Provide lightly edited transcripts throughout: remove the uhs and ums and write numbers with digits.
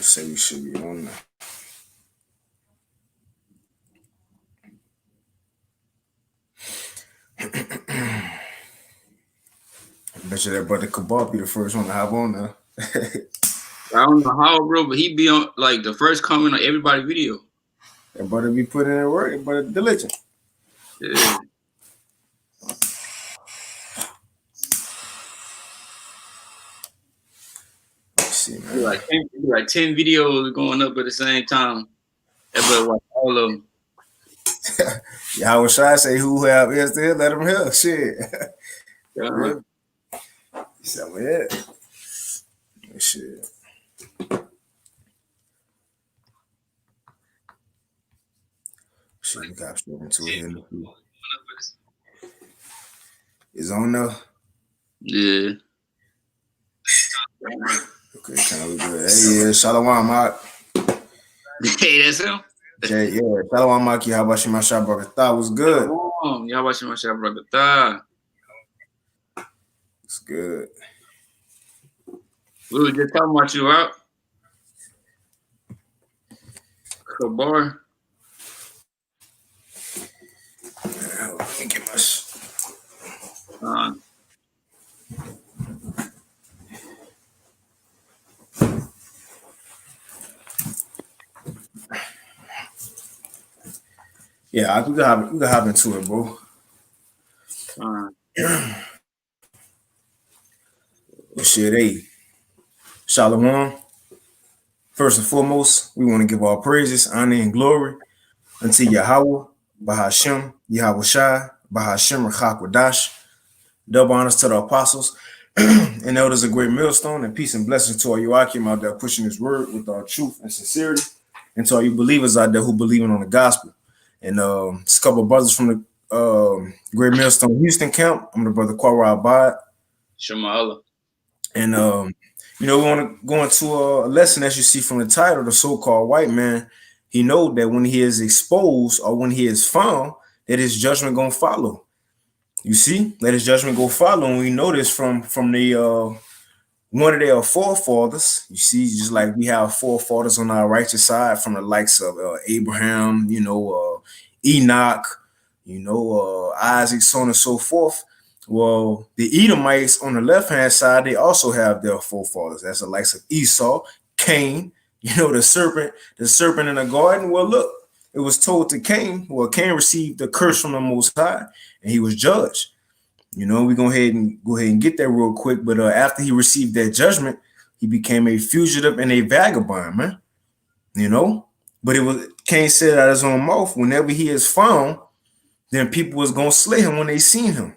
Say we should be on there. I bet you that brother Kabal be the first one to have on there. I don't know how, bro, but he be on like the first comment on everybody's video. That brother be putting in work. That brother diligent. Yeah. Let's see, man. Like 10 videos going up at the same time. Everybody watch all of them. Yeah, I was trying to say who have ears to hear, let him hear. Shit. Uh-huh. He said, well, yeah. Shit. Shit, we got straight into it here. It's on there. Yeah. Okay, kind of good. Hey, yeah, Shalom, Mark. Hey, that's him. Yeah, Shalom, Mark. How about you, my shop brother? That was good. Y'all watching my shop, brother. It's good. We were just talking about you out. Kabar. Let me get my. Yeah, we can hop into it, bro. Shit, hey, Shalom. First and foremost, we want to give our praises, honor, and glory unto Yahweh, Bahashem, Yahweh Shai, Bahashem, Rachakwadash. Double honors to the apostles and elders of Great Millstone, and peace and blessings to all you Akim out there pushing this word with our truth and sincerity, and to all you believers out there who believing on the gospel. And just a couple of brothers from the Great Millstone Houston camp. I'm the brother Kwara Abad. Shema Allah. And we want to go into a lesson, as you see from the title, the so-called white man. He know that when he is exposed or when he is found, that his judgment gonna follow. You see, let his judgment go follow, and we know this from the one of their forefathers. You see, just like we have forefathers on our righteous side, from the likes of Abraham, Enoch, Isaac, so on and so forth. Well, the Edomites on the left-hand side, they also have their forefathers. That's the likes of Esau, Cain, the serpent in the garden. Well, look, it was told to Cain. Well, Cain received the curse from the Most High, and he was judged. We're going to go ahead and get that real quick. But after he received that judgment, he became a fugitive and a vagabond, man. But it was Cain said out of his own mouth, whenever he is found, then people was going to slay him when they seen him.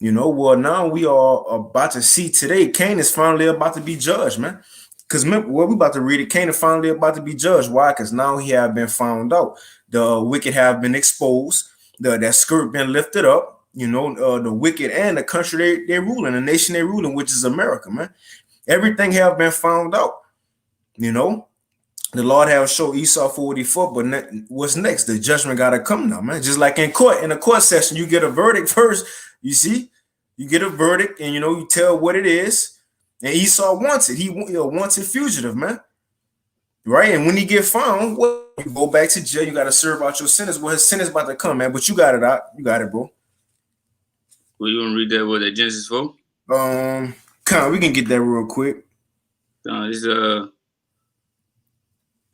Well, now we are about to see today, Cain is finally about to be judged, man. Because remember, we about to read it, Cain is finally about to be judged. Why? Because now he have been found out. The wicked have been exposed. That skirt been lifted up. The wicked and the country they're ruling, the nation they're ruling, which is America, man. Everything have been found out. The Lord have showed Esau for what he fought, but what's next? The judgment got to come now, man. Just like in court, in a court session, you get a verdict first. You see, you get a verdict, and you tell what it is. And Esau wants it. He wants a fugitive, man. Right? And when he get found, you go back to jail. You got to serve out your sentence. Well, his sentence about to come, man. But you got it out. You got it, bro. Well, you want to read that? What that Genesis 4? We can get that real quick.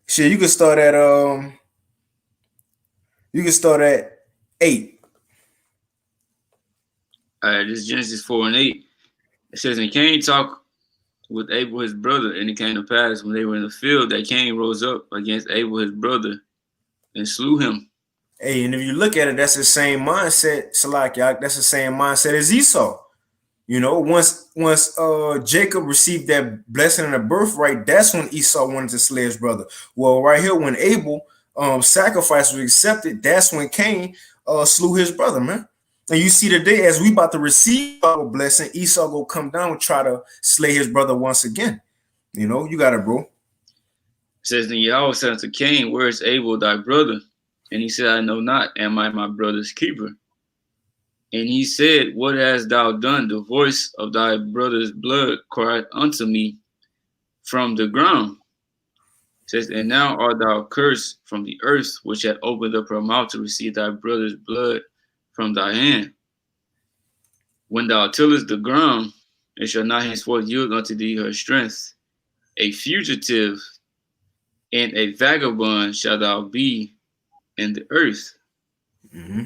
Shit, you can start at 8. All right, this is Genesis 4 and 8. It says, and Cain talked with Abel his brother, and it came to pass when they were in the field that Cain rose up against Abel his brother and slew him. Hey, and if you look at it, that's the same mindset, Salakia. That's the same mindset as Esau. Once Jacob received that blessing and the birthright, that's when Esau wanted to slay his brother. Well, right here, when Abel sacrifice was accepted, that's when Cain slew his brother, man. And you see today, as we about to receive our blessing, Esau go come down and try to slay his brother once again. You got it, bro. It says, then Yahweh said unto Cain, where is Abel thy brother? And he said, I know not, am I my brother's keeper? And he said, what hast thou done? The voice of thy brother's blood cried unto me from the ground. It says, and now art thou cursed from the earth, which hath opened up her mouth to receive thy brother's blood from thy hand. When thou tillest the ground, it shall not henceforth yield unto thee her strength. A fugitive and a vagabond shall thou be in the earth. Mm-hmm.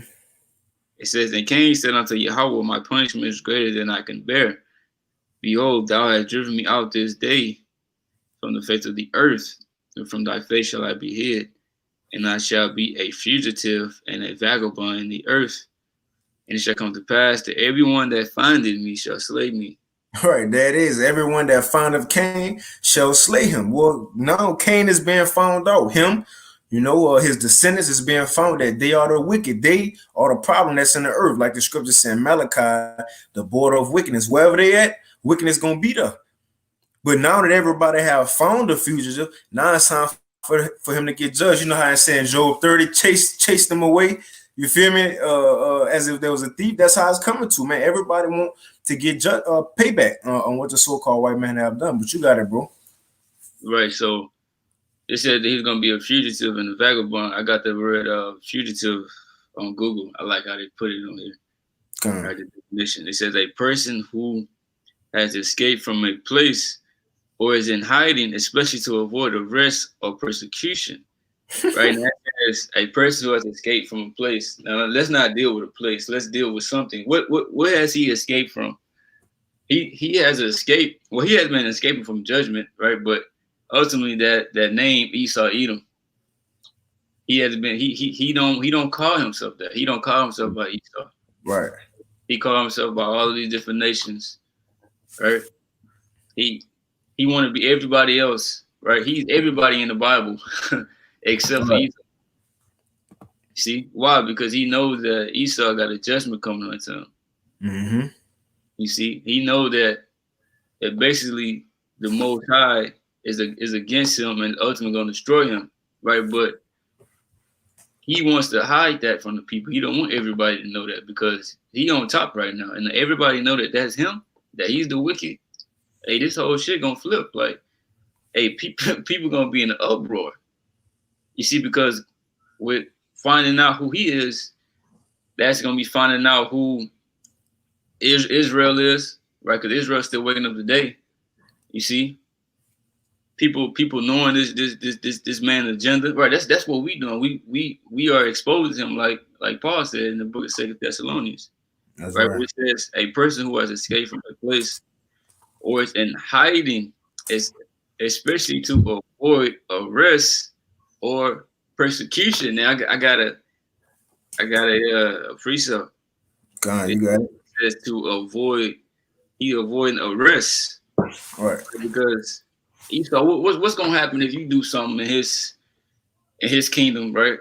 It says, and Cain said unto Yahweh, my punishment is greater than I can bear. Behold, thou hast driven me out this day from the face of the earth, and from thy face shall I be hid. And I shall be a fugitive and a vagabond in the earth. And it shall come to pass that everyone that findeth me shall slay me. All right, that is everyone that found of Cain shall slay him. Well, now Cain is being found out. Him, his descendants is being found that they are the wicked. They are the problem that's in the earth, like the scripture said in Malachi, the border of wickedness. Wherever they at, wickedness gonna be there. But now that everybody have found the fugitive, now it's time for him to get judged. You know how it's saying Job 30, chase them away. You feel me? As if there was a thief. That's how it's coming to, man. Everybody want to get payback on what the so-called white man have done. But you got it, bro. Right. So it said that he's gonna be a fugitive and a vagabond. I got the word fugitive on Google. I like how they put it on here. Right, the definition. It says a person who has escaped from a place or is in hiding, especially to avoid arrest or persecution. Right now, as a person who has escaped from a place. Now, let's not deal with a place. Let's deal with something. What has he escaped from? He has escaped. Well, he has been escaping from judgment, right? But ultimately, that name Esau Edom, he has been. He don't call himself that. He don't call himself by Esau. Right. He called himself by all of these different nations, right? He want to be everybody else, right? He's everybody in the Bible except for Esau. See why? Because he knows that Esau got a judgment coming on him. Mm-hmm. You see, he knows that basically the Most High is against him and ultimately going to destroy him, right? But he wants to hide that from the people. He don't want everybody to know that because he on top right now, and everybody know that that's him, that he's the wicked. Hey, this whole shit gonna flip. Like, hey, people gonna be in an uproar. You see, because with finding out who he is, that's gonna be finding out who Israel is, right? Because Israel's still waking up today. You see, people knowing this man's agenda, right? That's what we doing. We are exposing him, like Paul said in the book of 2 Thessalonians, That's right? right. Which says a person who has escaped from a place or is in hiding is especially to avoid arrest or persecution. Now I got a precept. God, you got it. Says to avoiding arrest. Right. Because Esau, what's gonna happen if you do something in his kingdom, right?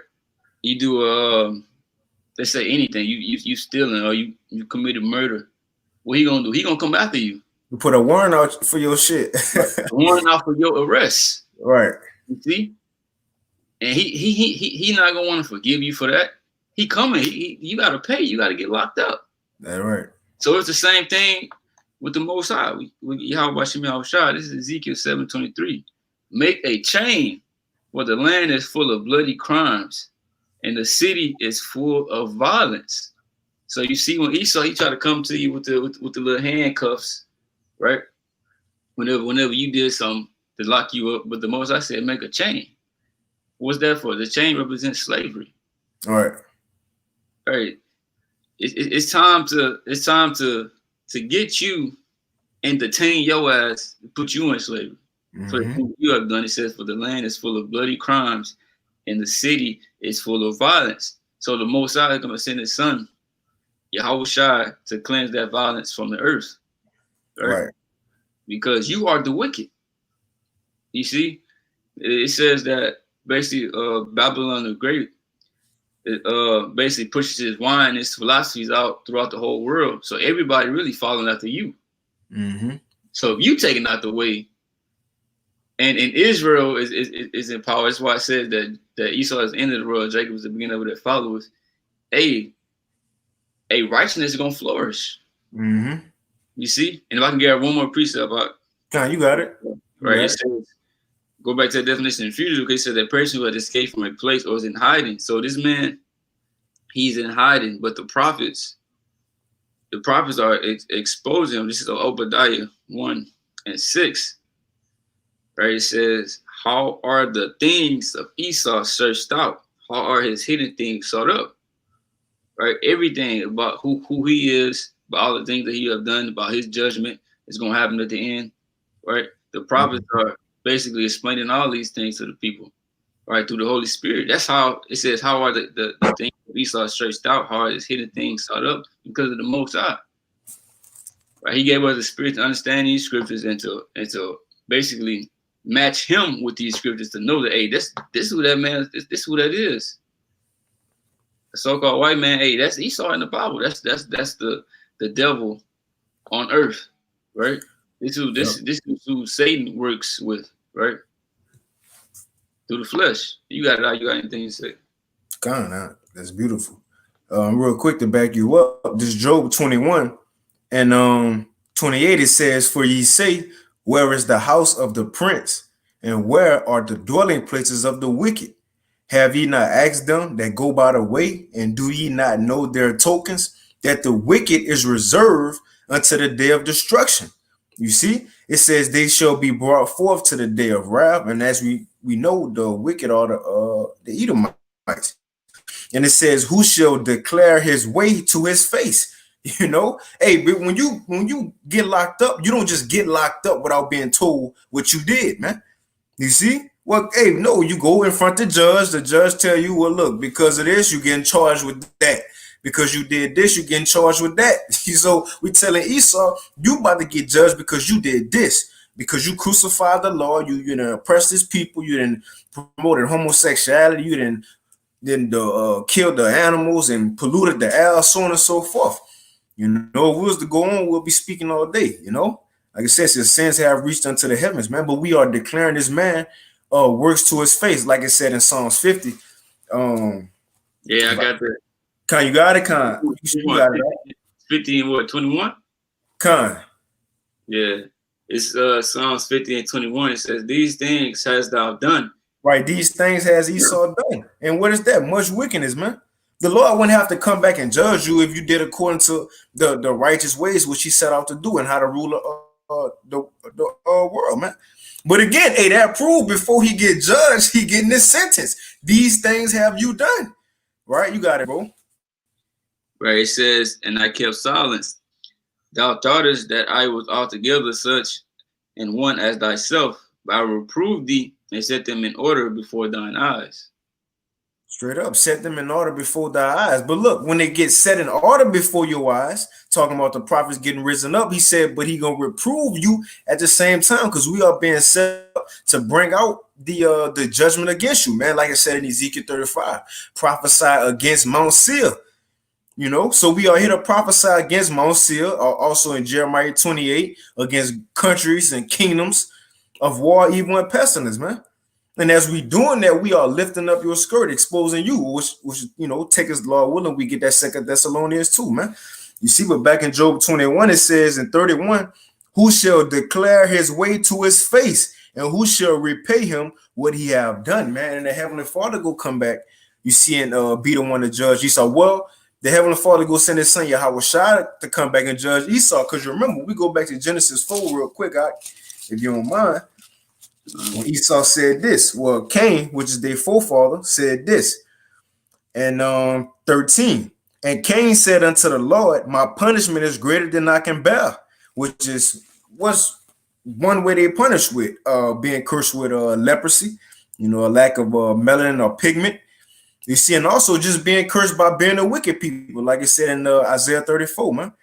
You do let's say anything, you stealing or you committed murder. What he gonna do? He gonna come after you. You put a warrant out for your shit. Warrant out for your arrest. Right. You see? And he not gonna want to forgive you for that. He coming. You gotta pay. You gotta get locked up. That's right. So it's the same thing with the Most High. This is Ezekiel 7:23. Make a chain, for the land is full of bloody crimes, and the city is full of violence. So you see, when Esau he tried to come to you with the little handcuffs, right? Whenever you did something to lock you up, but the Most High said make a chain. What's that for? The chain represents slavery. All right. All right. It's time to get you and detain your ass, put you in slavery. Mm-hmm. For the things you have done, it says, for the land is full of bloody crimes, and the city is full of violence. So the Most High is going to send his son, Yahushua, to cleanse that violence from the earth. Right? Because you are the wicked. You see, it says that basically Babylon the Great basically pushes his wine, his philosophies out throughout the whole world. So everybody really following after you. Mm-hmm. So if you taking out the way, and Israel is in power, that's why it says that Esau is the end of the world, Jacob is the beginning of their followers. A righteousness is gonna flourish. go back to the definition of fugitive, because he said that person who had escaped from a place or is in hiding. So this man, he's in hiding, but the prophets are exposing him. This is Obadiah 1:6, right? It says, how are the things of Esau searched out? How are his hidden things sought up? Right? Everything about who he is, about all the things that he have done, about his judgment is going to happen at the end, right? The prophets are basically explaining all these things to the people, right, through the Holy Spirit. That's how it says, how are the things of Esau searched out? How are his hidden things sought up? Because of the Most High. Right? He gave us the spirit to understand these scriptures and to basically match him with these scriptures to know that, hey, this is who that man is, this is who that is. The so-called white man, hey, that's Esau in the Bible. That's the devil on earth, right? This is who Satan works with, right? Through the flesh. You got anything to say? God, that's beautiful. Real quick to back you up, this Job 21 and 28, it says, for ye say, where is the house of the prince, and where are the dwelling places of the wicked? Have ye not asked them that go by the way, and do ye not know their tokens, that the wicked is reserved unto the day of destruction? You see, it says they shall be brought forth to the day of wrath, and as we know, the wicked are the Edomites. And it says, who shall declare his way to his face? You know, hey, but when you get locked up, you don't just get locked up without being told what you did, man. You see? Well, hey, no, you go in front of the judge tell you, well, look, because of this, you're getting charged with that. Because you did this, you're getting charged with that. So we telling Esau, you about to get judged because you did this. Because you crucified the law, you didn't oppress his people, you didn't promoted homosexuality, you didn't killed the animals and polluted the air, so on and so forth. You know, if we was to go on, we'll be speaking all day, you know. Like I said, his sins have reached unto the heavens, man. But we are declaring this man works to his face, like it said in Psalms 50. Yeah, I got that. Con, you got it, Con. You got it, right? 50 and what, 21? Con. Yeah. It's Psalms 50 and 21. It says, these things hast thou done. Right, these things has Esau done. And what is that? Much wickedness, man. The Lord wouldn't have to come back and judge you if you did according to the righteous ways which he set out to do and how to rule the world, man. But again, hey, that proved before he get judged, he getting this sentence. These things have you done. Right? You got it, bro. Right, it says, and I kept silence. Thou thoughtest that I was altogether such and one as thyself, but I reprove thee and set them in order before thine eyes. Straight up, set them in order before thy eyes. But look, when they get set in order before your eyes, talking about the prophets getting risen up, he said, but he gonna reprove you at the same time, because we are being set up to bring out the judgment against you, man. Like I said in Ezekiel 35, prophesy against Mount Seir. You know, so we are here to prophesy against Mount Seir, also in Jeremiah 28, against countries and kingdoms of war, evil, and pestilence, man. And as we doing that, we are lifting up your skirt, exposing you, which you know, take us, Lord willing, we get that 2 Thessalonians 2, man. You see, but back in Job 21, it says in 31, who shall declare his way to his face, and who shall repay him what he have done, man? And the Heavenly Father go come back. You see, and be the one to judge Esau. Well, the Heavenly Father go send his son Yahweh to come back and judge Esau. Because you remember, we go back to Genesis 4 real quick, if you don't mind. When Esau said this, well, Cain, which is their forefather, said this. And 13. And Cain said unto the Lord, my punishment is greater than I can bear, which is what's one way they punish with being cursed with leprosy, you know, a lack of melanin or pigment. You see, and also just being cursed by being a wicked people, like it said in Isaiah 34, man.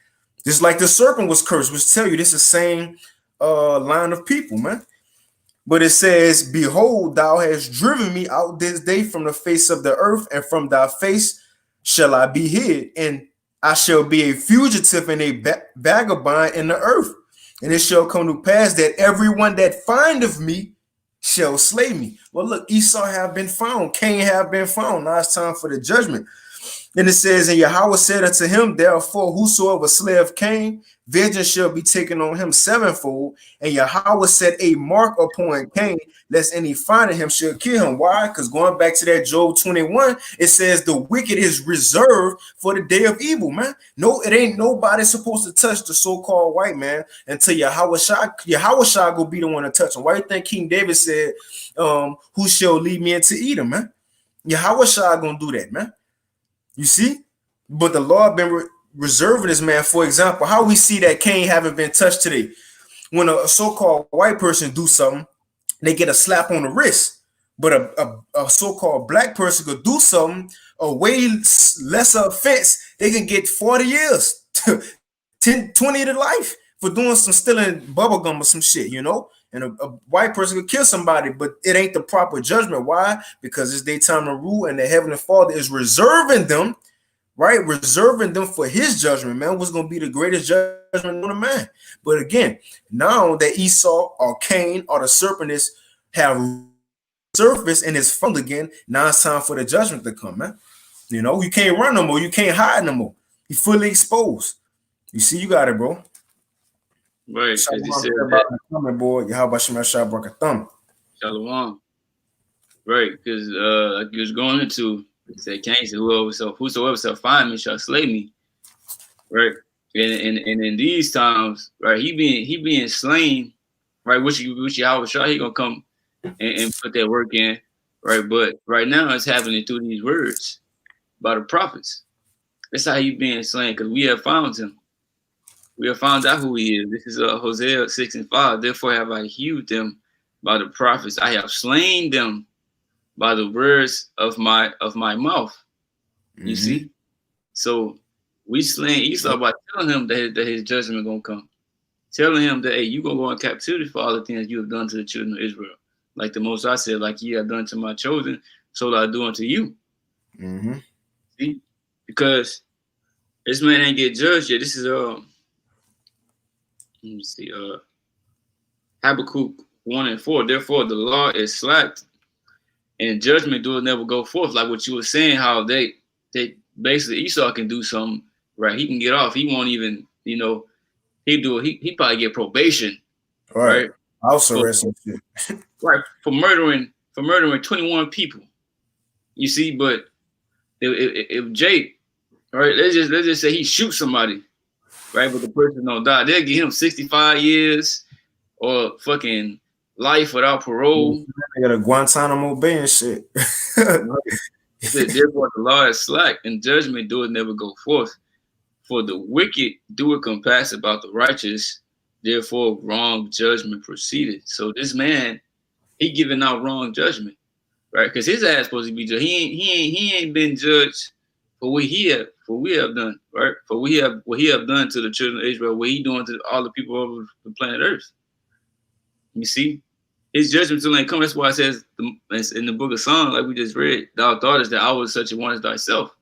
Just like the serpent was cursed, which tell you this is the same line of people, man. But it says, behold, thou hast driven me out this day from the face of the earth, and from thy face shall I be hid, and I shall be a fugitive and a vagabond in the earth. And it shall come to pass that everyone that findeth me shall slay me. Well, look, Esau have been found, Cain have been found. Now it's time for the judgment. Then it says, and Yahweh said unto him, therefore, whosoever slave Cain, vengeance shall be taken on him sevenfold. And Yahweh set a mark upon Cain, lest any finding him should kill him. Why? Because going back to that Job 21, it says the wicked is reserved for the day of evil, man. No, it ain't nobody supposed to touch the so-called white man until Yahweh Shah go be the one to touch him. Why do you think King David said, who shall lead me into Edom, man? Yahweh Shah gonna do that, man. You see? But the Lord been reserving this man. For example, how we see that Cain haven't been touched today. When a so-called white person do something, they get a slap on the wrist. But a so-called black person could do something, a way lesser offense, they can get 40 years, 10, 20 to life for doing some stealing bubble gum or some shit, you know? And a white person could kill somebody, but it ain't the proper judgment. Why? Because it's their time to rule, and the Heavenly Father is reserving them, right? Reserving them for his judgment, man. What's going to be the greatest judgment on a man? But again, now that Esau or Cain or the serpent have surfaced and is found again, now it's time for the judgment to come, man. You know, you can't run no more. You can't hide no more. You're fully exposed. You see, you got it, bro. Right, as he said that, boy. How about Shalom? Shalom. Right, because like you was going into, it said Cain said, whosoever shall find me shall slay me. Right, and in these times, right, he being slain, right, which Yahweh Shah, he gonna come and put that work in, right. But right now it's happening through these words by the prophets. That's how he being slain, because we have found him. We have found out who he is. This is Hosea 6:5. Therefore have I hewed them by the prophets. I have slain them by the words of my mouth. You see? So we slain Esau by telling him that his judgment gonna come. Telling him that, hey, you gonna go in captivity for all the things you have done to the children of Israel. Like the Most High said, like ye have done to my children, so that I do unto you. See? Because this man ain't get judged yet. This is let me see, Habakkuk 1:4. Therefore, the law is slacked, and judgment do never go forth. Like what you were saying, how they basically Esau can do something, right? He can get off. He won't even, you know, he probably get probation, right? Also arrest some shit. Right, for murdering 21 people. You see, but if Jake, right, let's just say he shoots somebody. Right, but the person don't die, they'll give him 65 years or fucking life without parole. They got a Guantanamo Bay and shit. Therefore, the law is slack, and judgment doeth never go forth. For the wicked doeth compass about the righteous. Therefore, wrong judgment proceeded. So this man, he giving out wrong judgment, right? Because his ass supposed to be judged. He ain't been judged for what we have done, right? For what he have done to the children of Israel, what he doing to all the people over the planet Earth. You see, his judgment still ain't come. That's why it says in the book of Psalms, like we just read, thou thoughtest that I was such a one as thyself.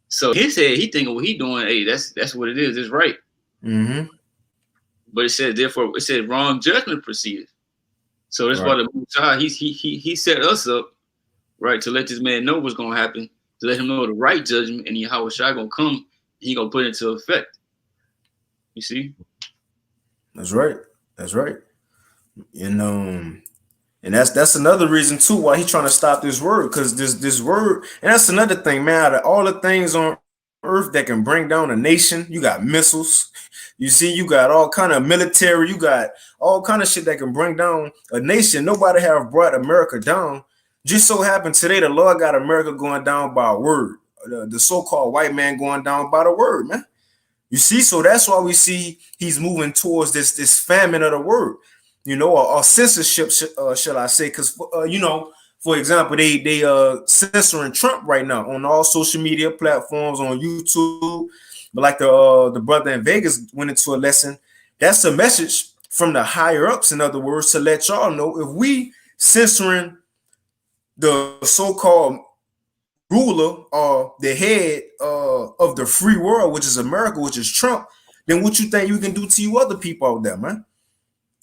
So his head, he thinking what he doing, hey, that's what it is. It's right. But it says, therefore, it said wrong judgment proceeded. So that's why the Most High, he set us up, right, to let this man know what's gonna happen, to let him know the right judgment, and Yahweh Shai gonna come, he gonna put it into effect. You see? That's right. That's right. You know, and that's another reason too why he's trying to stop this word, because this word, and that's another thing, man. Out of all the things on earth that can bring down a nation, you got missiles. You see, you got all kind of military, you got all kind of shit that can bring down a nation. Nobody have brought America down. Just so happened today, the Lord got America going down by a word. The so-called white man going down by the word, man. You see, so that's why we see he's moving towards this famine of the word, you know, or censorship, shall I say? Because you know, for example, they censoring Trump right now on all social media platforms, on YouTube. But like the brother in Vegas went into a lesson. That's a message from the higher ups, in other words, to let y'all know if we censoring the so-called ruler or the head of the free world, which is America, which is Trump, then what you think you can do to you other people out there, man?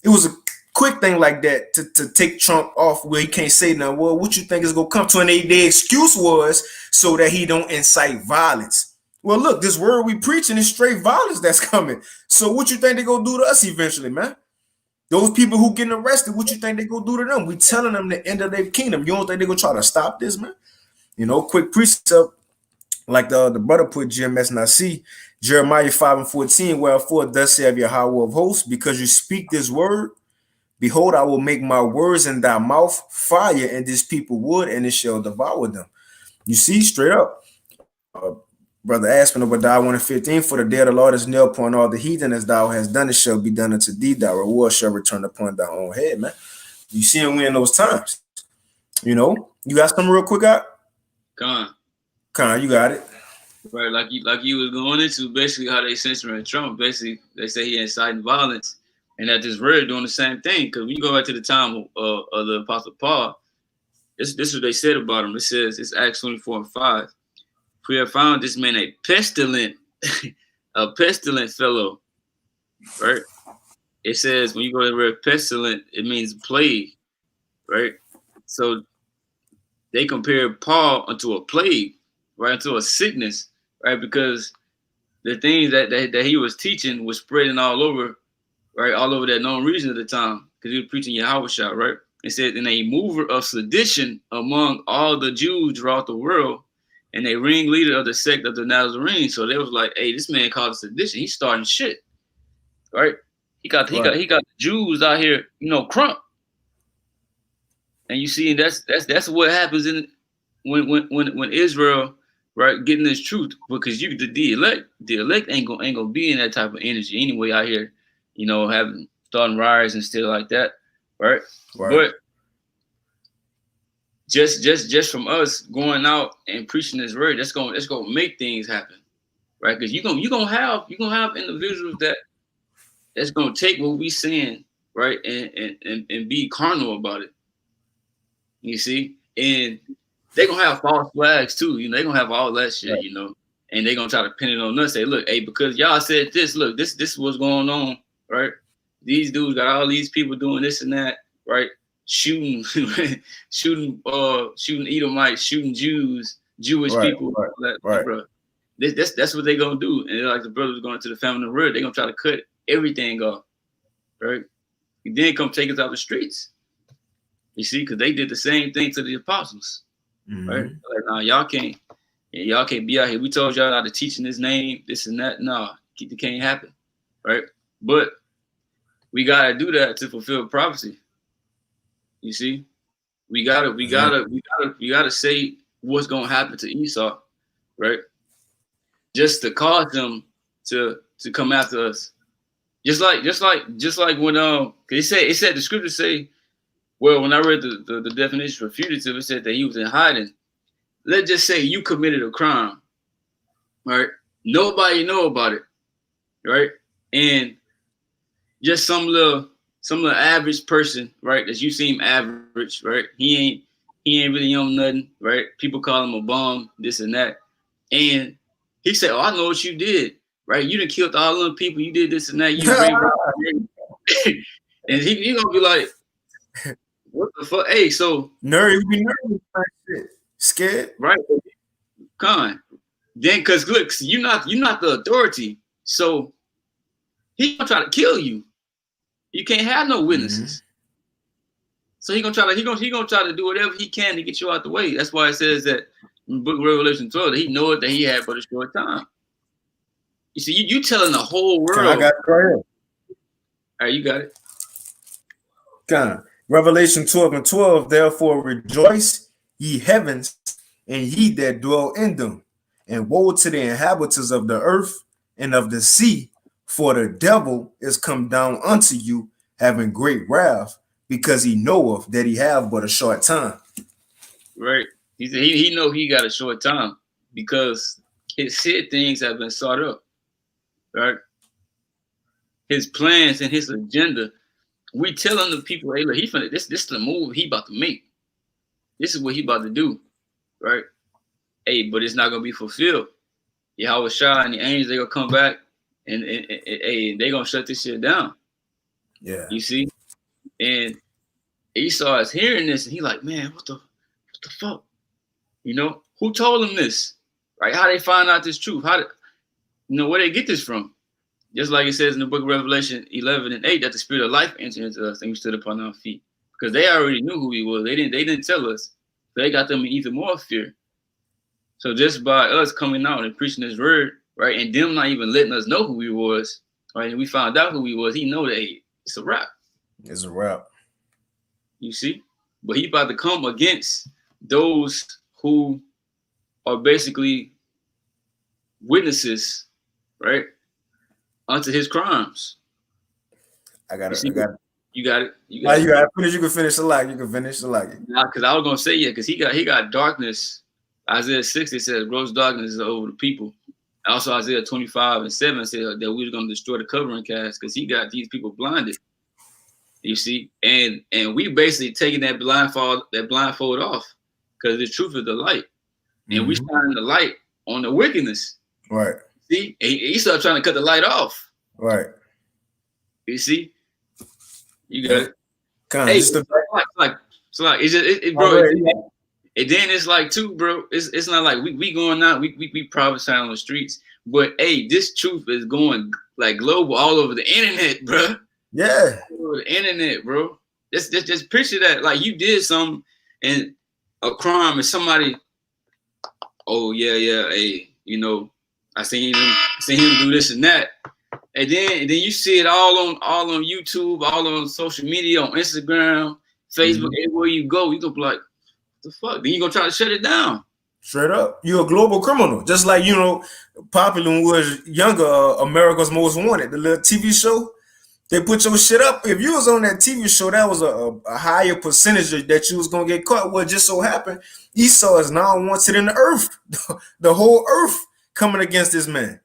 It was quick thing like that to take Trump off where he can't say nothing. Well, what you think is gonna come to an 8-day excuse was so that he don't incite violence. Well, look, this word we preaching is straight violence that's coming. So what you think they gonna do to us eventually, man? Those people who getting arrested, what you think they gonna do to them? We telling them the end of their kingdom. You don't think they gonna try to stop this, man? Quick precept like the brother put GMS and I see Jeremiah 5:14, wherefore thus saith Yahweh of hosts, because you speak this word, behold, I will make my words in thy mouth fire, and this people wood, and it shall devour them. You see, straight up. Brother Aspen Obadiah 1:15, for the day of the Lord is near upon all the heathen, as thou hast done, it shall be done unto thee, thy reward shall return upon thy own head, man. You see him in those times. You got something real quick out? Con, you got it. Right, like you was going into basically how they censoring Trump. Basically, they say he inciting violence, and that this word doing the same thing. Because when you go back to the time of the Apostle Paul, this is what they said about him. It says, it's Acts 24:5. We have found this man a pestilent, a pestilent fellow. Right? It says when you go to the word pestilent, it means plague. Right? So they compared Paul unto a plague, right? Unto a sickness, right? Because the things that he was teaching was spreading all over, right? All over that known region at the time, because he was preaching Yahushua, right? It said, and a mover of sedition among all the Jews throughout the world, and a ringleader of the sect of the Nazarenes. So they was like, hey, this man called sedition. He's starting shit, right? He got the Jews out here, crump. And you see, that's what happens in when Israel, right, getting this truth, because the elect ain't gonna be in that type of energy anyway out here, having starting riots and stuff like that, right? But just from us going out and preaching this word, it's gonna make things happen, right? Because you gonna have individuals that's gonna take what we saying, right, and be carnal about it. You see, and they're gonna have false flags too, they're gonna have all that shit, and they're gonna try to pin it on us, say, look, hey, because y'all said this, look, this is what's going on, right? These dudes got all these people doing this and that, right? Shooting Edomites, shooting Jews, Jewish people, right. Bro. That's what they're gonna do. And like the brothers going to the family of the word, they're gonna try to cut everything off, right? And then come take us out the streets. You see, because they did the same thing to the apostles, right? Like, nah, y'all can't be out here. We told y'all not to teach in His name, this and that. Nah, it can't happen, right? But we gotta do that to fulfill prophecy. You see, we gotta say what's gonna happen to Esau, right? Just to cause them to come after us. Just like when it said the scriptures say. Well, when I read the definition for fugitive, it said that he was in hiding. Let's just say you committed a crime, right? Nobody know about it, right? And just some little average person, right? That you seem average, right? He ain't really on nothing, right? People call him a bum, this and that. And he said, "Oh, I know what you did, right? You done killed all them people. You did this and that. You raped." And he gonna be like, what the fuck? Hey, so you be nervous, scared, right? Then, because look, you're not the authority, so he gonna try to kill you. You can't have no witnesses. So he gonna try to do whatever he can to get you out the way. That's why it says that in Book of Revelation 12 that he know it that he had but a short time. You see, you telling the whole world. I got it right here. All right, you got it. Revelation 12:12, therefore rejoice, ye heavens, and ye that dwell in them, and woe to the inhabitants of the earth and of the sea, for the devil is come down unto you, having great wrath, because he knoweth that he have but a short time. Right. He said he know he got a short time because his things have been sought up. Right. His plans and his agenda. We telling the people, hey, look, this is the move he about to make. This is what he about to do, right? Hey, but it's not gonna be fulfilled. Yahushua and the angels, they gonna come back and they gonna shut this shit down. Yeah. You see? And Esau is hearing this, and he like, man, what the fuck? You know, who told him this? Right? How they find out this truth? How did, where they get this from? Just like it says in the book of Revelation 11 and 8 that the spirit of life entered into us and we stood upon our feet. Because they already knew who he was. They didn't tell us. So they got them in even more fear. So just by us coming out and preaching his word, right, and them not even letting us know who he was, right, and we found out who he was, he know that, hey, it's a wrap. It's a wrap. You see? But he about to come against those who are basically witnesses, right, unto his crimes. I got it. You got it. You got it. You can finish the lag. You can finish the lag. Because I was gonna say because he got darkness. Isaiah 60 says gross darkness is over the people. Also Isaiah 25 and 7 said that we were gonna destroy the covering cast because he got these people blinded. You see, and we basically taking that blindfold off because the truth is the light, and we shining the light on the wickedness. Right. See, he started trying to cut the light off. Right. You see, you got it. Hey, it's just bro. And then it's like too, bro. It's not like we going out. We prophesying on the streets, but hey, this truth is going like global all over the internet, bro. Yeah, all over the internet, bro. Just picture that, like you did something and a crime, and somebody, oh yeah, hey, I seen him do this and that, and then you see it all on YouTube, all on social media, on Instagram, Facebook, everywhere you go, you gonna be like, what the fuck? Then you gonna try to shut it down. Straight up, you're a global criminal, just like popular when we was younger. America's Most Wanted, the little TV show. They put your shit up. If you was on that TV show, that was a higher percentage that you was gonna get caught. Well, it just so happened Esau is now wanted in the earth, the whole earth coming against this man.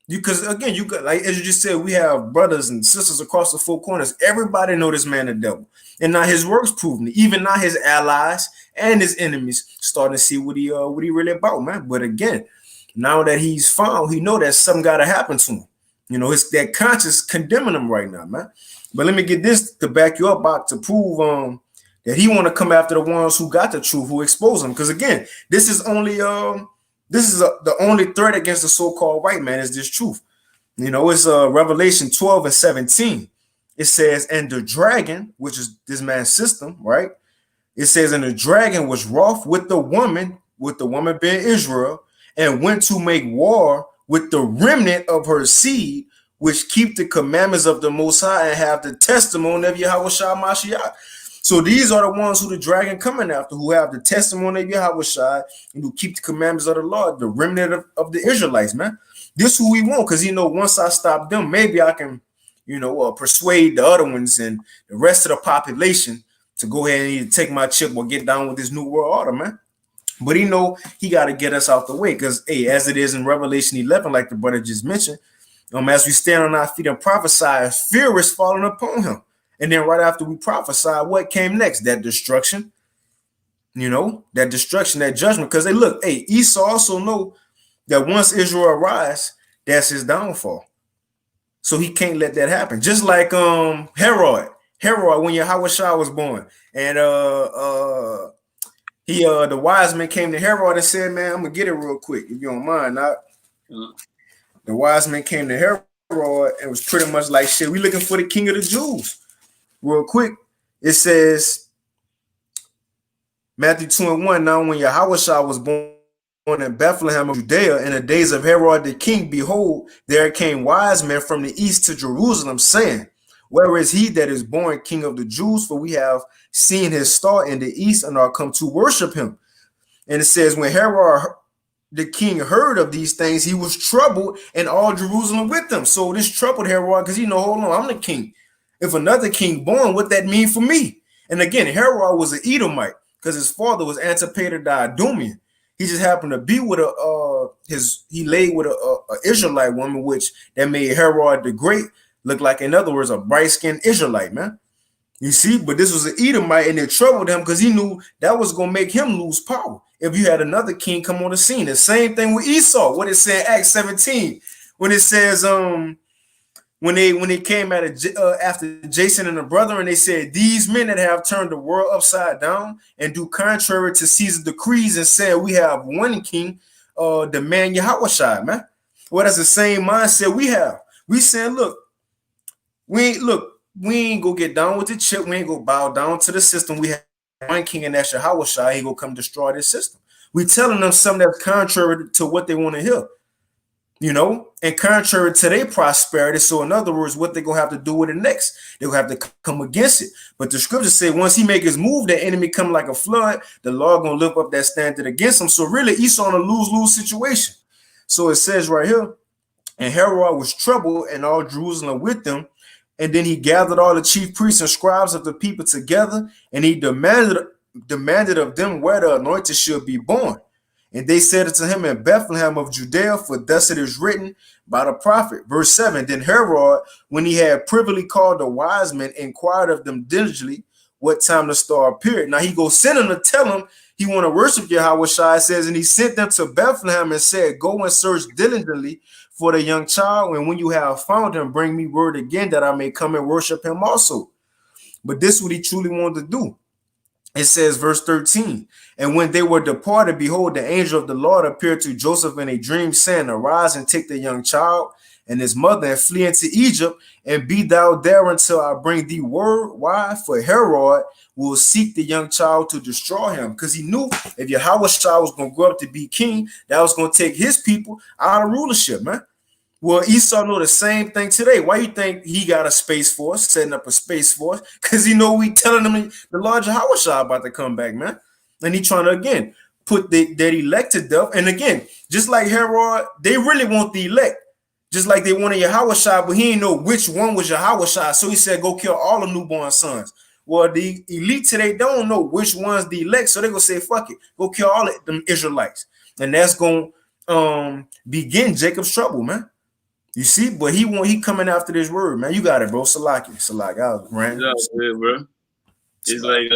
Because again, you got, like as you just said, we have brothers and sisters across the four corners. Everybody know this man the devil, and now his works proven it. Even now his allies and his enemies starting to see what he really about, man. But again, now that he's found, he know that something got to happen to him. It's that conscience condemning him right now, man. But let me get this to back you up, to prove that he want to come after the ones who got the truth, who expose him. Because again, this is only the only threat against the so-called white man is this truth. It's Revelation 12 and 17. It says, and the dragon, which is this man's system, right? It says, and the dragon was wroth with the woman being Israel, and went to make war with the remnant of her seed, which keep the commandments of the Most High and have the testimony of Yahweh Shah Mashiach. So these are the ones who the dragon coming after, who have the testimony of Yahweh Shah and who keep the commandments of the Lord, the remnant of the Israelites, man. This who we want, because once I stop them, maybe I can, persuade the other ones and the rest of the population to go ahead and either take my chip or get down with this new world order, man. But he got to get us out the way, because as it is in Revelation 11, like the brother just mentioned, as we stand on our feet and prophesy, fear is falling upon him. And then right after we prophesy, what came next? That destruction. That destruction, that judgment. Because Esau also know that once Israel arise, that's his downfall. So he can't let that happen. Just like Herod, when Yahweh Shah was born, and the wise men came to Herod and said, man, I'm gonna get it real quick, if you don't mind. The wise men came to Herod and was pretty much like, shit, we looking for the king of the Jews. Real quick, it says, Matthew 2:1, now when Yahweh Shah was born in Bethlehem of Judea in the days of Herod the king, behold, there came wise men from the east to Jerusalem, saying, where is he that is born king of the Jews? For we have seen his star in the east and are come to worship him. And it says, when Herod the king heard of these things, he was troubled, and all Jerusalem with him. So this troubled Herod, because hold on, I'm the king. If another king born, what that mean for me? And again, Herod was an Edomite, because his father was Antipater the Idumean. He just happened to be with he laid with a Israelite woman, which that made Herod the Great look like, in other words, a bright-skinned Israelite, man. You see, but this was an Edomite, and it troubled him because he knew that was going to make him lose power if you had another king come on the scene. The same thing with Esau. What it said in Acts 17, when it says, when they came at after Jason and the brother, and they said, "These men that have turned the world upside down and do contrary to Caesar's decrees, and said we have one king, the man Yahushua, man." Well, that's the same mindset we have. We saying, we ain't go get down with the chip. We ain't go bow down to the system. We have one king, and that's Yahushua. He go come destroy this system. We telling them something that's contrary to what they want to hear, and contrary to their prosperity. So in other words, what they're gonna have to do with it next, they're gonna have to come against it. But the scriptures say once he make his move, the enemy come like a flood, the Lord gonna lift up that standard against him. So really Esau in a lose-lose situation. So it says right here, and Herod was troubled and all Jerusalem with them. And then he gathered all the chief priests and scribes of the people together, and he demanded of them where the anointed should be born. And they said unto him, in Bethlehem of Judea, for thus it is written by the prophet. Verse 7, then Herod, when he had privily called the wise men, inquired of them diligently what time the star appeared. Now he goes send them to tell him he want to worship Yahweh. Shai says, and he sent them to Bethlehem and said, go and search diligently for the young child, and when you have found him, bring me word again that I may come and worship him also. But this is what he truly wanted to do. It says, verse 13, and when they were departed, behold, the angel of the Lord appeared to Joseph in a dream, saying, arise and take the young child and his mother and flee into Egypt, and be thou there until I bring thee word. Why? For Herod will seek the young child to destroy him, because he knew if Yahweh Shai was going to grow up to be king, that was going to take his people out of rulership, man. Well, Esau know the same thing today. Why you think he got a space force, setting up a space force? Because he know we telling them the Lord Yahweh Shai about to come back, man. And he trying to, again, put that elect to death. And again, just like Herod, they really want the elect. Just like they wanted Yahweh Shai, but he didn't know which one was Yahweh Shai. So he said, go kill all the newborn sons. Well, the elite today don't know which one's the elect. So they're going to say, fuck it. Go kill all of them Israelites. And that's going to begin Jacob's trouble, man. You see, but he coming after this word, man. You got it, bro. Salaki. I was ranting. Yeah, bro. It's like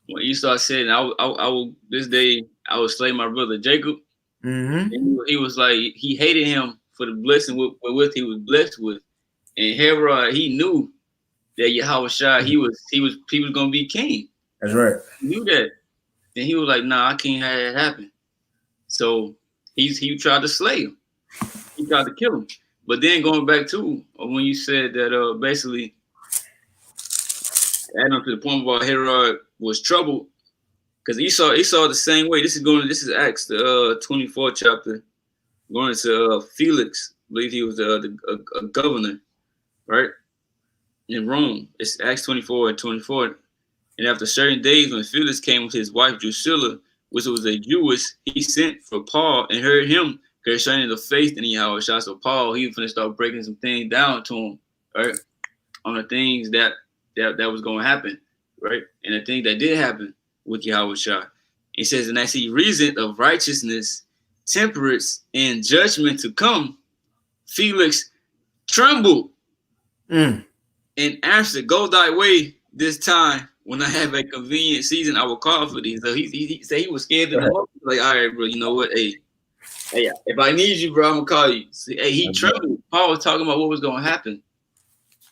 when Esau said, I will this day I will slay my brother Jacob. Mm-hmm. And he was like, he hated him for the blessing with he was blessed with. And Herod, he knew that Yahweh Shai, he was gonna be king. That's right. He knew that. And he was like, nah, I can't have that happen. So he tried to slay him. He tried to kill him. But then going back to when you said that basically adding to the point about Herod was troubled, because Esau the same way. This is Acts the 24th chapter, going to Felix. I believe he was a governor, right, in Rome. It's Acts 24 and 24. And after certain days, when Felix came with his wife Drusilla, which was a Jewess, he sent for Paul and heard him concerning the faith in Yahweh Shai. So Paul, he was going to start breaking some things down to him, right, on the things that was going to happen, right, and the thing that did happen with Yahweh Shai. He says, and as he reasoned of righteousness, temperance, and judgment to come, Felix trembled and answered, go thy way this time. When I have a convenient season, I will call for thee. So he said he was scared of the like, all right, bro, you know what? Hey, if I need you, bro, I'm gonna call you. See, hey, he trembled. Paul was talking about what was gonna happen,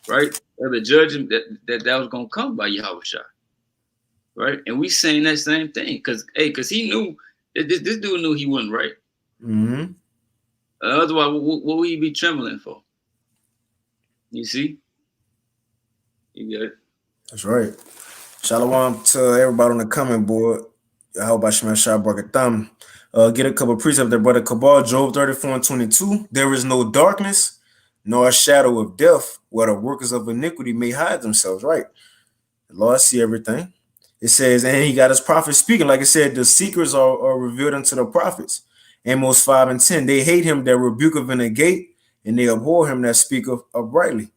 right? Or the judgment that was gonna come by Yahweh Shai, right? And we saying that same thing because he knew this dude knew he wasn't right. Mm-hmm. Otherwise, what would he be trembling for? You see, you got it. That's right. Shalom to everybody on the comment board. I hope I should Shai Barakatam. Get a couple of precepts there, brother. Kabal, Job 34 and 22. There is no darkness, nor a shadow of death, where the workers of iniquity may hide themselves. Right. The Lord see everything. It says, and he got his prophets speaking. Like I said, the secrets are revealed unto the prophets. Amos 5 and 10. They hate him that rebuketh in the gate, and they abhor him that speaketh uprightly.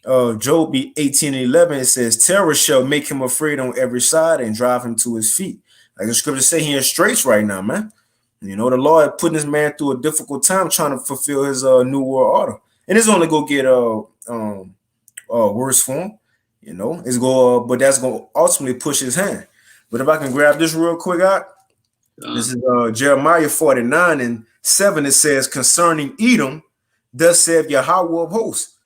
Job 18 and 11, it says, terror shall make him afraid on every side and drive him to his feet. Like the scripture say, he in straits right now, man. You know, the Lord putting this man through a difficult time trying to fulfill his new world order. And it's only go get worse for him. You know, it's go, but that's gonna ultimately push his hand. But if I can grab this real quick out, this is Jeremiah 49 and 7. It says, concerning Edom, Thus saith Yahweh of hosts,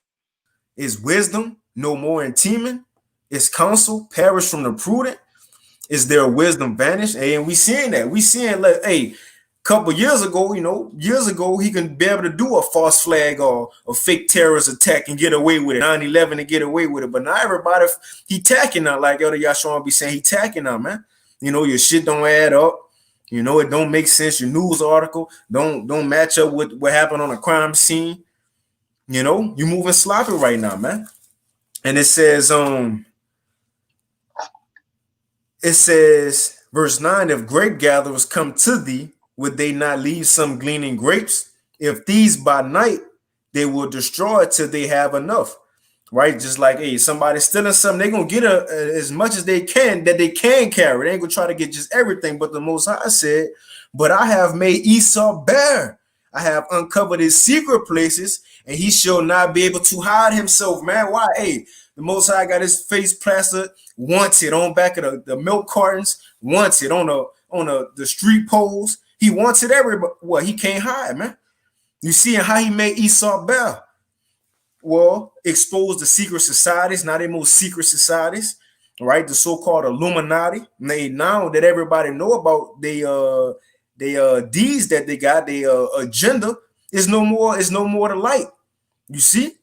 is wisdom no more in teeming? Is counsel perish from the prudent? Is their wisdom vanished? Hey, and we seeing that. We seeing like, hey, couple years ago, years ago, he can be able to do a false flag or a fake terrorist attack and get away with it. 9/11 and get away with it. But now everybody, he tacking out, like Elder Yashon be saying, he tacking out, man. Your shit don't add up. It don't make sense. Your news article don't match up with what happened on a crime scene. You moving sloppy right now, man. And it says, verse 9, if grape gatherers come to thee, would they not leave some gleaning grapes? If these by night, they will destroy till they have enough. Right? Just like, hey, somebody stealing something, they're going to get as much as they can that they can carry. They ain't going to try to get just everything. But the Most High said, but I have made Esau bare. I have uncovered his secret places, and he shall not be able to hide himself, man. Why? Hey, the Most High got his face plastered, wanted on back of the milk cartons, wanted on the street poles. He wanted everybody. What? He can't hide, man. You see how he made Esau bare? Well, expose the secret societies, not the most secret societies, right? The so-called Illuminati. Now that everybody know about they deeds that they got, their agenda is no more the light. You see,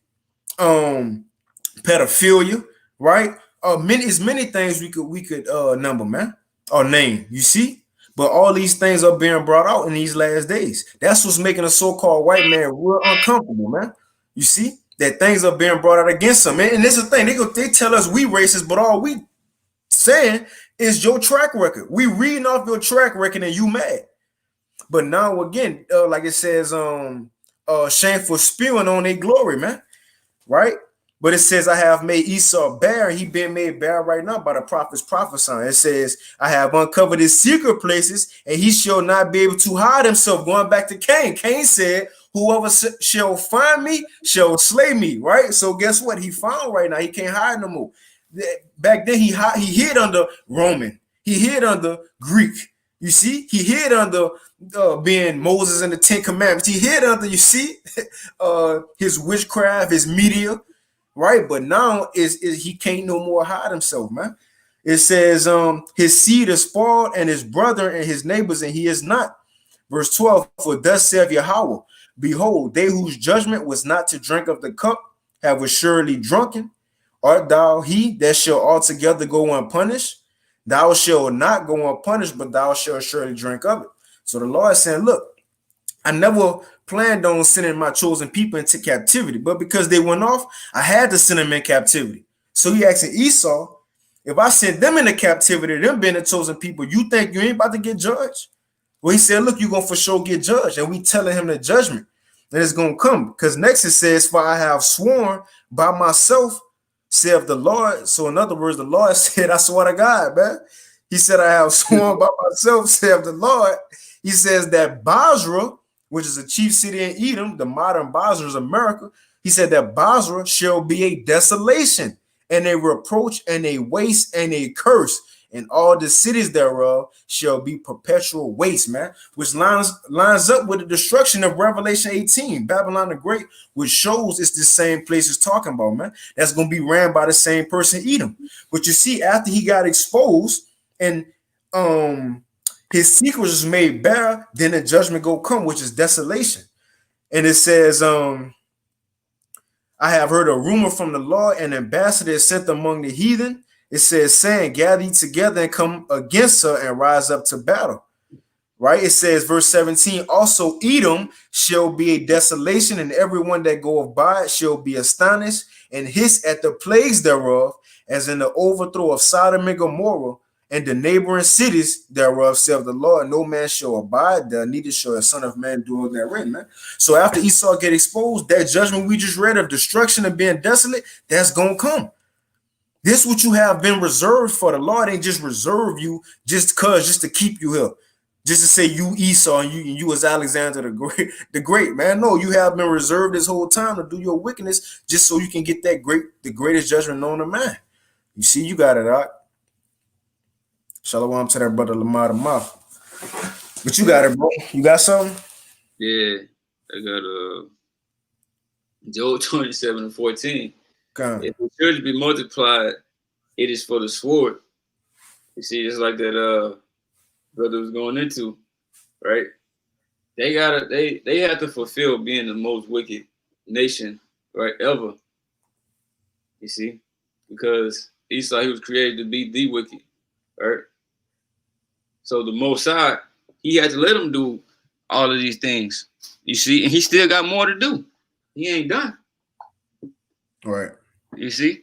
pedophilia, right? Many things we could number, man, or name. You see, but all these things are being brought out in these last days. That's what's making a so-called white man real uncomfortable, man. You see that things are being brought out against them, man. And this is the thing, they tell us we racist, but all we saying is your track record. We reading off your track record and you mad. But now again, like it says, shameful spewing on their glory, man. Right? But it says, I have made Esau bare. He been made bare right now by the prophets prophesying. It says, I have uncovered his secret places, and he shall not be able to hide himself. Going back to Cain. Cain said, whoever shall find me shall slay me. Right? So guess what? He found right now. He can't hide no more. Back then, he hid under Roman. He hid under Greek. You see, he hid under being Moses and the Ten Commandments. He hid under, you see, his witchcraft, his media, right? But now is he can't no more hide himself, man. It says, his seed is spoiled, and his brother and his neighbors, and he is not. Verse 12, for thus saith Yahweh, behold, they whose judgment was not to drink of the cup have assuredly drunken. Art thou he that shall altogether go unpunished? Thou shalt not go unpunished, but thou shalt surely drink of it. So the Lord is saying, look, I never planned on sending my chosen people into captivity, but because they went off, I had to send them in captivity. So he asking Esau, if I send them into captivity, them being the chosen people, you think you ain't about to get judged? Well, he said, look, you're going to for sure get judged. And we telling him the judgment that is going to come. Because next it says, for I have sworn by myself, saith the Lord. So in other words, the Lord said, I swear to God, man. He said, I have sworn by myself, saith the Lord. He says that Basra, which is a chief city in Edom, the modern Basra is America. He said that Basra shall be a desolation and a reproach and a waste and a curse. And all the cities thereof shall be perpetual waste, man, which lines up with the destruction of Revelation 18, Babylon the Great, which shows it's the same place it's talking about, man. That's going to be ran by the same person, Edom. But you see, after he got exposed and his secret was made bare, then the judgment go come, which is desolation. And it says, I have heard a rumor from the Lord, an ambassador is sent among the heathen. It says, saying, gather ye together and come against her and rise up to battle. Right? It says, verse 17, also Edom shall be a desolation, and everyone that goeth by it shall be astonished and hiss at the plagues thereof, as in the overthrow of Sodom and Gomorrah and the neighboring cities thereof, saith the Lord. No man shall abide there, neither shall a son of man dwell therein, man. So after Esau get exposed, that judgment we just read of destruction and being desolate, that's going to come. This what you have been reserved for. The Lord ain't just reserve you just to keep you here, just to say you Esau and you as Alexander the great man. No, you have been reserved this whole time to do your wickedness, just so you can get the greatest judgment known to man. You see, you got it out. Shalom to that brother Lamar the Mouth. But you got it, bro. You got something? Yeah, I got Job 27:14. Con. If the children be multiplied, it is for the sword. You see, it's like that brother was going into, right? They have to fulfill being the most wicked nation, right, ever. You see? Because Esau, he was created to be the wicked, right? So the Most High, he had to let him do all of these things. You see, and he still got more to do. He ain't done. Right. You see,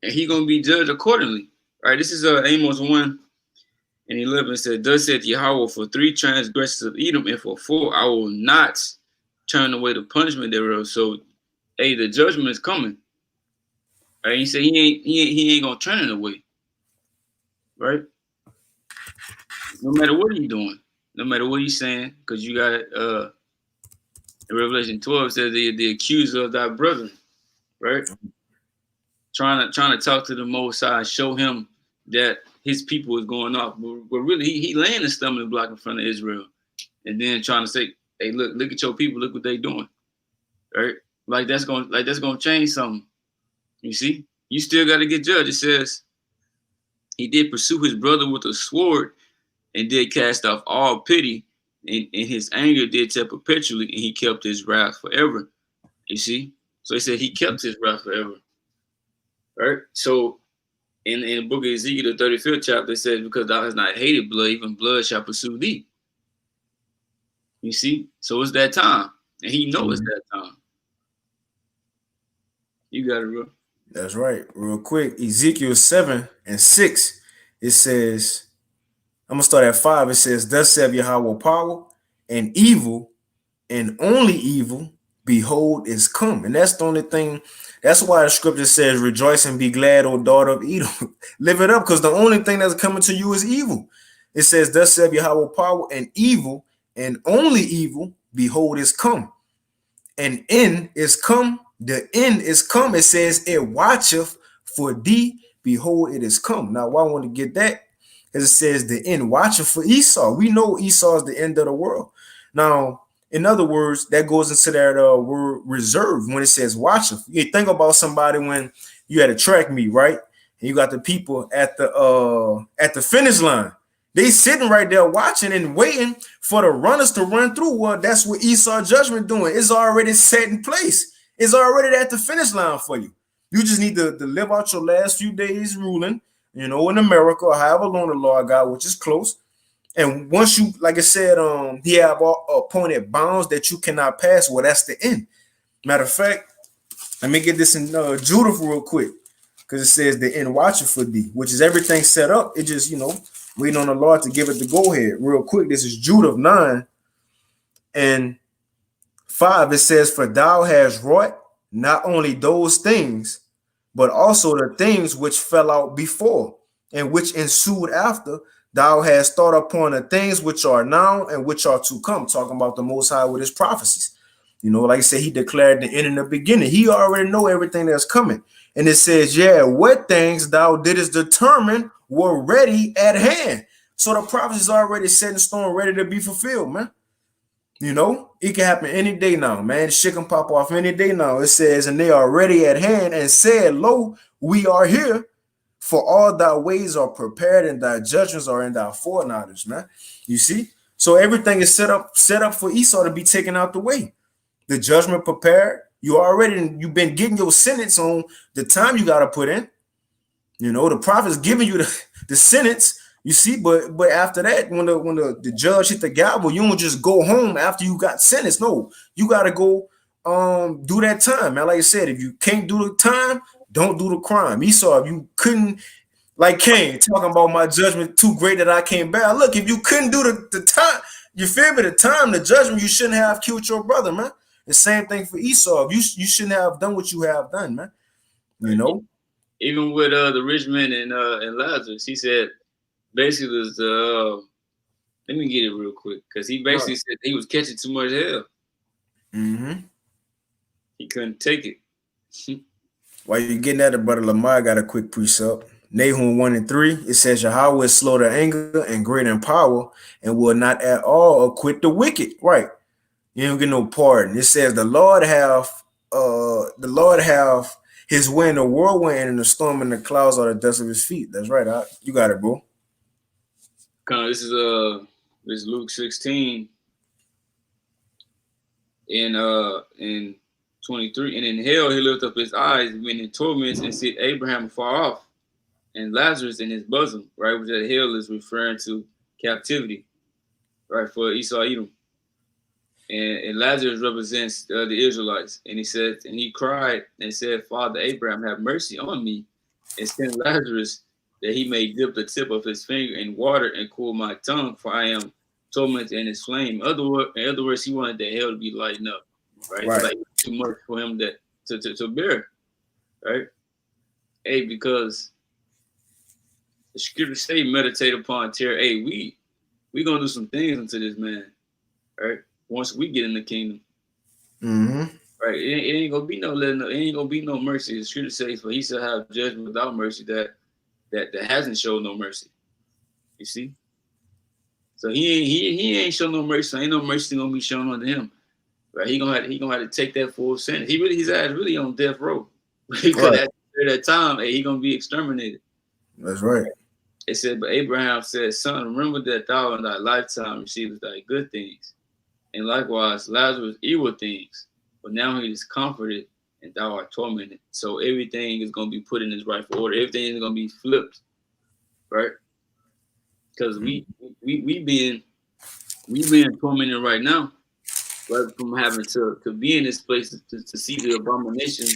and he gonna be judged accordingly. Right. This is Amos 1:11. It said, "Thus saith Yahweh, for 3 transgressions of Edom, and for 4 I will not turn away the punishment thereof." So, hey, the judgment is coming. Right. He said he ain't gonna turn it away. Right. No matter what he's doing, no matter what he's saying, because you got in Revelation 12 says the accuser of thy brethren, right? Trying to talk to the Most High, show him that his people is going off, but really he laying a stumbling block in front of Israel, and then trying to say, "Hey, look at your people, look what they doing," right? Like that's gonna change something. You see, you still got to get judged. It says he did pursue his brother with a sword, and did cast off all pity, and his anger did tell perpetually, and he kept his wrath forever. You see, so he said he kept his wrath forever, right? So in the book of Ezekiel, the 35th chapter, it says, "Because thou hast not hated blood, even blood shall pursue thee." You see? So it's that time. And he knows that time. You got it, bro. That's right. Real quick, Ezekiel 7:6, it says, I'm gonna start at 5. It says, "Thus saith Yahweh power, and evil, and only evil, behold, is come." And that's the only thing. That's why the scripture says, "Rejoice and be glad, O daughter of Edom." Live it up, because the only thing that's coming to you is evil. It says, "Thus saith Yahweh power, and evil, and only evil, behold, is come. And end is come." The end is come. It says, "It watcheth for thee, behold, it is come." Now, why I want to get that? Because it says the end watcheth for Esau. We know Esau is the end of the world. Now, in other words, that goes into that word reserved when it says watcheth. You think about somebody when you had a track meet, right? And you got the people at the finish line. They sitting right there watching and waiting for the runners to run through. Well, that's what Esau Judgment doing. It's already set in place. It's already at the finish line for you. You just need to live out your last few days ruling, in America, or however long the Lord got, which is close. And once you, like I said, he have appointed bounds that you cannot pass. Well, that's the end. Matter of fact, let me get this in Judah real quick, because it says the end watching for thee, which is everything set up. It just, waiting on the Lord to give it the go ahead. Real quick, this is Judah 9:5. It says, "For thou hast wrought not only those things, but also the things which fell out before, and which ensued after. Thou hast thought upon the things which are now and which are to come." Talking about the Most High with his prophecies. Like I said, he declared the end and the beginning. He already know everything that's coming. And it says, "Yeah, what things thou didst determine were ready at hand." So the prophecies already set in stone, ready to be fulfilled, man. It can happen any day now, man. Shit can pop off any day now. It says, "And they are ready at hand, and said, Lo, we are here. For all thy ways are prepared, and thy judgments are in thy foreknowledge," man. You see? So everything is set up for Esau to be taken out the way. The judgment prepared. You've been getting your sentence on the time you got to put in. The prophet's giving you the sentence. You see, but after that, when the judge hit the gavel, you don't just go home after you got sentenced. No, you got to go do that time, man. Like I said, if you can't do the time, don't do the crime. Esau, if you couldn't, like Cain, talking about my judgment too great that I can't bear. Look, if you couldn't do the time, you feel me? The time, the judgment, you shouldn't have killed your brother, man. The same thing for Esau. You shouldn't have done what you have done, man. Even with the rich man and Lazarus, he said basically was let me get it real quick, because he basically said he was catching too much hell. He couldn't take it. While you're getting at it, brother Lamar got a quick precept. Nahum 1:3, it says, "Yahweh is slow to anger and great in power, and will not at all acquit the wicked." Right. You don't get no pardon. It says, "The Lord have the Lord have his way in the whirlwind and the storm and the clouds are the dust of his feet. That's right. You got it, bro. This is Luke 16 in 23. And in hell he lifted up his eyes, being in torments, and see Abraham afar off, and Lazarus in his bosom, right? Which that hell is referring to captivity, right? For Esau Edom. And Lazarus represents the Israelites. And he said, and he cried and said, Father Abraham, have mercy on me, and send Lazarus that he may dip the tip of his finger in water and cool my tongue, for I am tormented in his flame. In other words, he wanted the hell to be lightened up, right? Right. Like too much for him to bear, right? Hey, because the scriptures say, meditate upon terror. Hey, we gonna do some things unto this man, right? Once we get in the kingdom, right? It ain't gonna be it ain't gonna be no mercy. The scripture says, "For he shall have judgment without mercy that hasn't showed no mercy." You see, so he ain't show no mercy. So ain't no mercy gonna be shown unto him, right? He gonna have to take that full sentence. His ass really on death row because Right. at that time, hey, he gonna be exterminated. That's right. It said, but Abraham said, "Son, remember that thou in thy lifetime receivest thy good things, and likewise Lazarus evil things. But now he is comforted, and thou art tormented." So everything is going to be put in its rightful order. Everything is going to be flipped, right? Because we being tormented right now, right? From having to be in this place to see the abomination,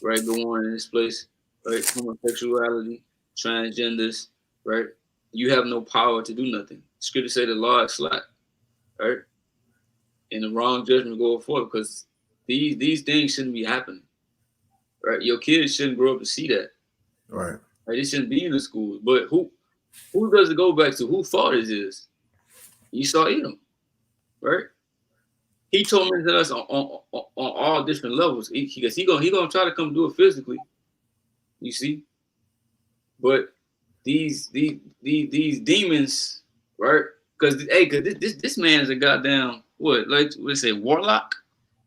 right? Go on in this place, right? Homosexuality, transgenders, right? You have no power to do nothing. Scripture say the law is slack, right? And the wrong judgment going forward, because these things shouldn't be happening, right? Your kids shouldn't grow up to see that, Right. right? They shouldn't be in the schools. But who does it go back to? Who fault it is? Esau Edom, right? He tormented us on all different levels. Because he gonna try to come do it physically, you see. But these demons, right? Because this man is a goddamn let's say warlock,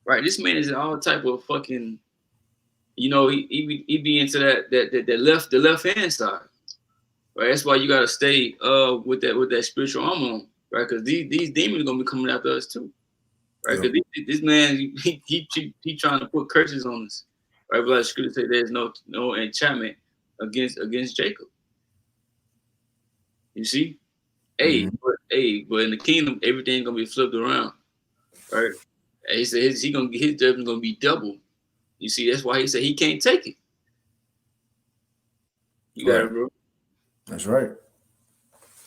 right? This man is all type of fucking, he be into the left hand side, right? That's why you gotta stay with that spiritual armor on, right? Because these demons are gonna be coming after us too, right? Because this man he trying to put curses on us, right? But like scripture say, there's no enchantment against Jacob. You see, but in the kingdom, everything gonna be flipped around, right? And he said his judgment gonna be double. You see, that's why he said he can't take it. You got it, bro. That's right.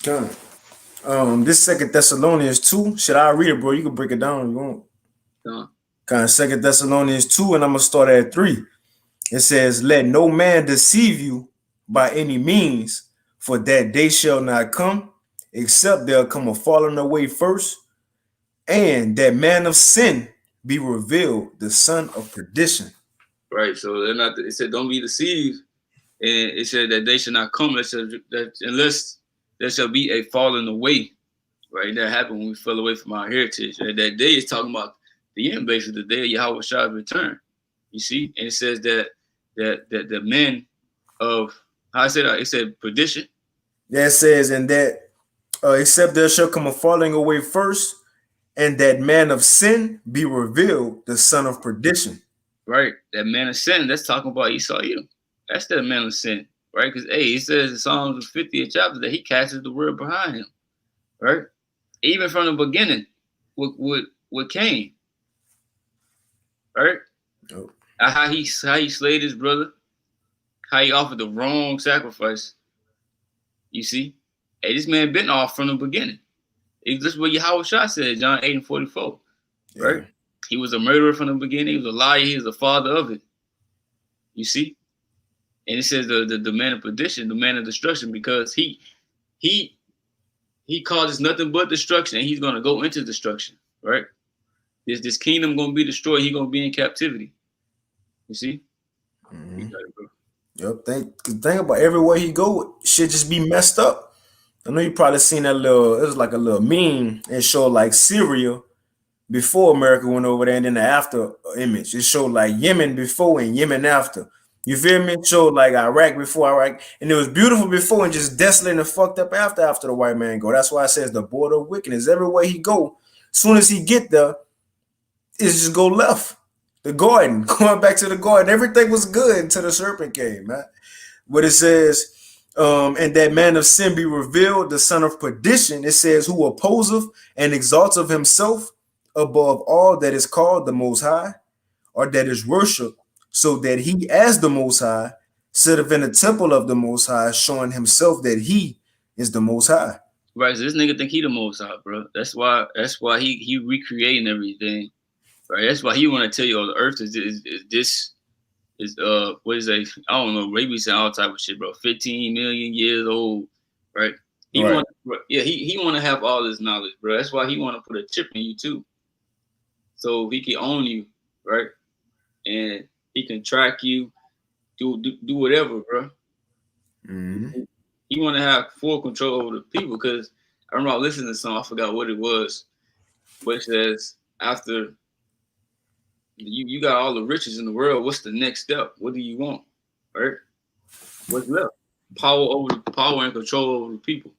Done. This Second Thessalonians 2. Should I read it, bro? You can break it down if you want. Kind of Second Thessalonians 2, and I'm gonna start at 3. It says, "Let no man deceive you by any means, for that day shall not come, except there come a falling away first, and that man of sin be revealed, the son of perdition." Right. So they're not. It said, "Don't be deceived," and it said that they should not come unless there shall be a falling away. Right. That happened when we fell away from our heritage. And that day is talking about the end, basically the day of Yahweh Shah's return. You see, and it says that the men of, how I said, it said perdition. That says, and that except there shall come a falling away first, and that man of sin be revealed, the son of perdition. Right, that man of sin. That's talking about Esau Edom. That's that man of sin, right? Because he says in Psalms 50th chapter that he casts the word behind him, right? Even from the beginning, with Cain, right? Oh. How he slayed his brother, how he offered the wrong sacrifice. You see, hey, this man been off from the beginning. This is what Yahweh Shah said, John 8:44, right? Yeah. He was a murderer from the beginning. He was a liar. He was the father of it. You see, and it says the man of perdition, the man of destruction, because he causes nothing but destruction, and he's going to go into destruction, right? This kingdom going to be destroyed. He's going to be in captivity. You see? Mm-hmm. Yep. Think about everywhere he go, shit just be messed up. I know you probably seen that it was like a little meme. It showed like Syria before America went over there, and then the after image. It showed like Yemen before and Yemen after. You feel me? It showed like Iraq before Iraq, and it was beautiful before and just desolate and fucked up after the white man go. That's why it says the border of wickedness. Everywhere he go, soon as he get there, it's just go left. The garden, going back to the garden, everything was good until the serpent came, man. What it says, and that man of sin be revealed, the son of perdition. It says, who opposeth and exalteth himself above all that is called the Most High, or that is worshipped, so that he, as the Most High, sitteth in the temple of the Most High, showing himself that he is the Most High. Right, so this nigga think he the Most High, bro. That's why he recreating everything. Right, that's why he want to tell you, oh, the earth is this is what is that? I don't know. Maybe saying all type of shit, bro. 15 million years old, right? He Right. want, yeah, he want to have all this knowledge, bro. That's why he want to put a chip in you too, so he can own you, right? And he can track you, do whatever, bro. Mm-hmm. He want to have full control over the people. Because I remember I listening to something, I forgot what it was, but it says after you got all the riches in the world, what's the next step? What do you want, right? What's left? Power and control over the people.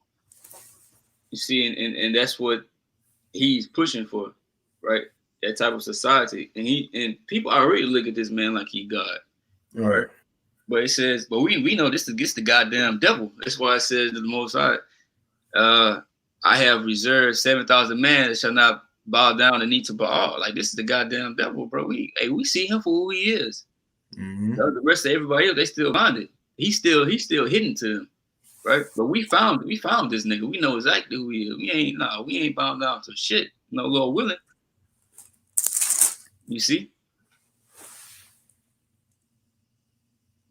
You see, and that's what he's pushing for, right? That type of society, and people already look at this man like he God, Right. But it says, but we know this against the goddamn devil. That's why it says to the Most High, I have reserved 7,000 men that shall not bow down and knee to Baal. Like, this is the goddamn devil, bro. We see him for who he is. Mm-hmm. The rest of everybody else, they still blinded. He's still hidden to them, right? But we found this nigga. We know exactly who he is. We ain't bound down to shit. No, Lord willing. You see?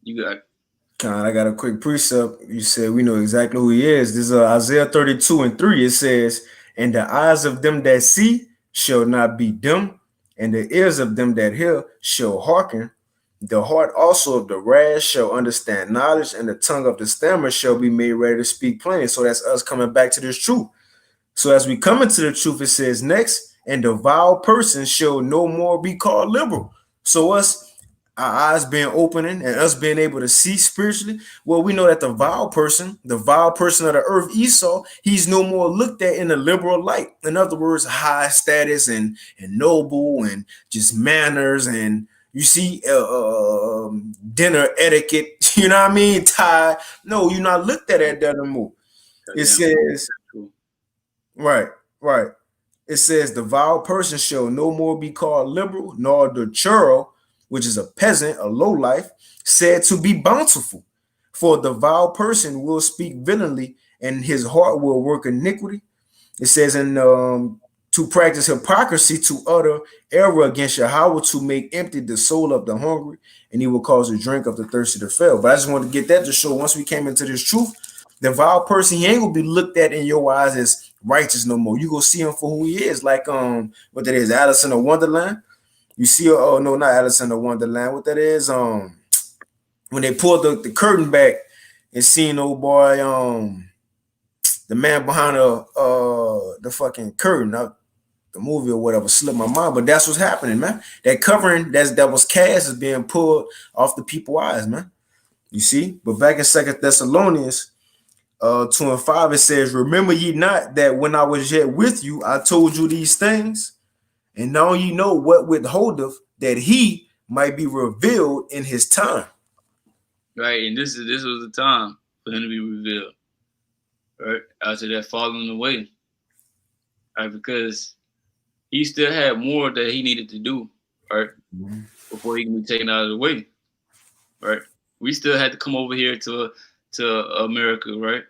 You got I got a quick precept. You said we know exactly who he is. This is Isaiah 32:3. It says, and the eyes of them that see shall not be dim, and the ears of them that hear shall hearken. The heart also of the rash shall understand knowledge, and the tongue of the stammer shall be made ready to speak plain. So that's us coming back to this truth. So as we come into the truth, it says next, and the vile person shall no more be called liberal. So our eyes being opening and us being able to see spiritually, well, we know that the vile person of the earth, Esau, he's no more looked at in a liberal light. In other words, high status and noble and just manners and you see dinner etiquette, you know what I mean? Tie. No, you're not looked at that anymore. It says, right, right. It says the vile person shall no more be called liberal, nor the churl, which is a peasant, a low life, said to be bountiful. For the vile person will speak villainy, and his heart will work iniquity. It says to practice hypocrisy, to utter error against Yahweh, to make empty the soul of the hungry, and he will cause the drink of the thirsty to fail. But I just want to get that to show once we came into this truth, the vile person, he ain't gonna be looked at in your eyes as righteous no more. You go see him for who he is, like what that is, Alice in the Wonderland. You see, oh no, not Alice in the Wonderland. What that is, when they pulled the curtain back and seen old boy, the man behind the fucking curtain, the movie or whatever, slipped my mind. But that's what's happening, man. That covering that was cast is being pulled off the people's eyes, man. You see, but back in 2 Thessalonians 2:5, it says, remember ye not that when I was yet with you, I told you these things, and now ye know what withholdeth, that he might be revealed in his time. right, and this was the time for him to be revealed, right? After that falling away, right? Because he still had more that he needed to do, right? Mm-hmm. Before he can be taken out of the way, right? We still had to come over here to America, right?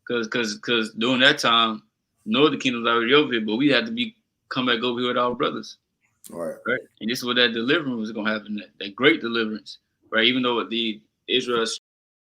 Because during that time, Northern Kingdom was already over here, but we had to come back over here with our brothers, right? And this is what that deliverance was gonna happen. That great deliverance, right? Even though the Israel